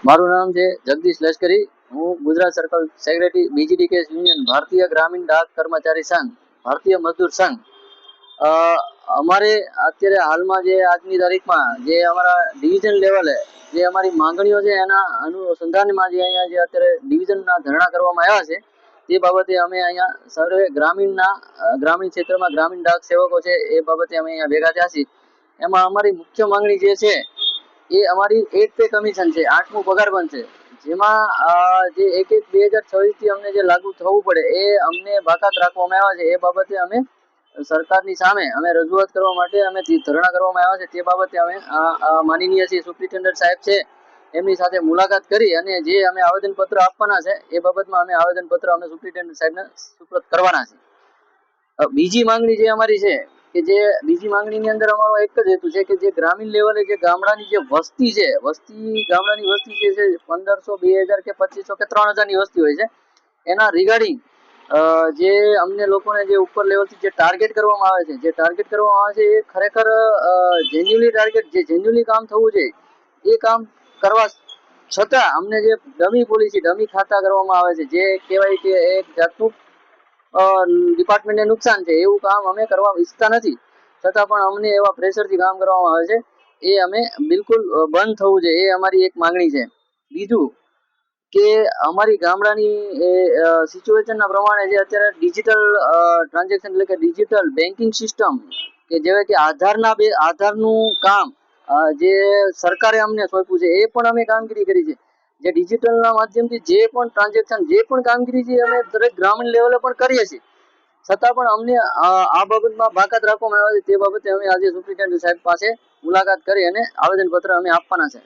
મારું નામ છે જગદીશ લશ્કરી। હું ગુજરાત સર્કલ સેક્રેટરી બીજીડીકેએસ યુનિયન ભારતીય ગ્રામીણ ડાક કર્મચારી સંઘ ભારતીય મજદૂર સંઘ। અમારે અત્યારે હાલમાં જે આજની તારીખમાં જે અમારા ડિવિઝન લેવલે જે અમારી માંગણીઓ છે એના અનુસંધાનમાં જે અહીંયા જે અત્યારે ડિવિઝનના ધરણા કરવામાં આવ્યા છે તે બાબતે અમે અહીંયા સર્વે ગ્રામીણ ક્ષેત્રમાં ગ્રામીણ ડાક સેવકો છે એ બાબતે અમે અહીંયા ભેગા થયા છીએ। એમાં અમારી મુખ્ય માંગણી જે છે એ અમારી 8 પે કમિશન છે, 8મું પગાર બંધ છે, જેમાં જે 1/1/2026 થી અમને જે લાગુ થવું પડે એ અમને બાકાત રાખવામાં આવ્યા છે। એ બાબતે અમે સરકારની સામે અમે રજૂઆત કરવા માટે અમે ધરણા કરવામાં આવ્યા છે। તે બાબતે અમે માનનીય શ્રી સુપ્રિન્ટેન્ડન્ટ સાહેબ છે એમની સાથે મુલાકાત કરી અને જે અમે આવેદનપત્ર આપવાના છે એ બાબતમાં અમે આવેદનપત્ર અમે સુપ્રિન્ટેન્ડન્ટ સાહેબને સુપ્રત કરવાના છે। બીજી માંગણી જે અમારી છે કે જે બીજી માંગણીની અંદર અમારો એક જ હેતુ છે કે જે ગ્રામીણ લેવલે જે ગામડાની જે વસ્તી છે, ગામડાની વસ્તી જે છે 1500, 2000 કે 2500 કે 3000 ની વસ્તી હોય છે, એના રિગાર્ડિંગ જે અમને લોકોને જે ઉપર લેવલથી જે ટાર્ગેટ કરવામાં આવે છે, એ ખરેખર જેન્યુઅલી ટાર્ગેટ, જે જેન્યુઅલી કામ થવું જોઈએ એ કામ કરવા છતાં અમને જે ડમી પોલિસી, ડમી ખાતા કરવામાં આવે છે, જે કહેવાય કે એક જાતનું ડિપાર્ટમેન્ટને નુકસાન છે એવું કામ અમે કરવા ઈચ્છતા નથી, છતાં પણ અમને એવા પ્રેશરથી કામ કરવામાં આવે છે એ અમે બિલકુલ બંધ થવું જોઈએ એ અમારી એક માંગણી છે। બીજું કે અમારી ગામડાની સિચ્યુએશનના પ્રમાણે જે અત્યારે ડિજિટલ ટ્રાન્ઝેક્શન એટલે કે ડિજિટલ બેન્કિંગ સિસ્ટમ કે જેવા કે આધારનું કામ જે સરકારે અમને સોંપ્યું છે એ પણ અમે કામગીરી કરી છે। જે ડિજિટલના માધ્યમથી જે પણ ટ્રાન્ઝેક્શન, જે પણ કામગીરી છે અમે દરેક ગ્રામીણ લેવલે પણ કરીએ છીએ, છતાં પણ અમને આ બાબતમાં બાકાત રાખવામાં આવે છે। તે બાબતે અમે આજે સુપ્રિન્ટેન્ડન્ટ સાહેબ પાસે મુલાકાત કરી અને આવેદનપત્ર અમે આપવાના છે।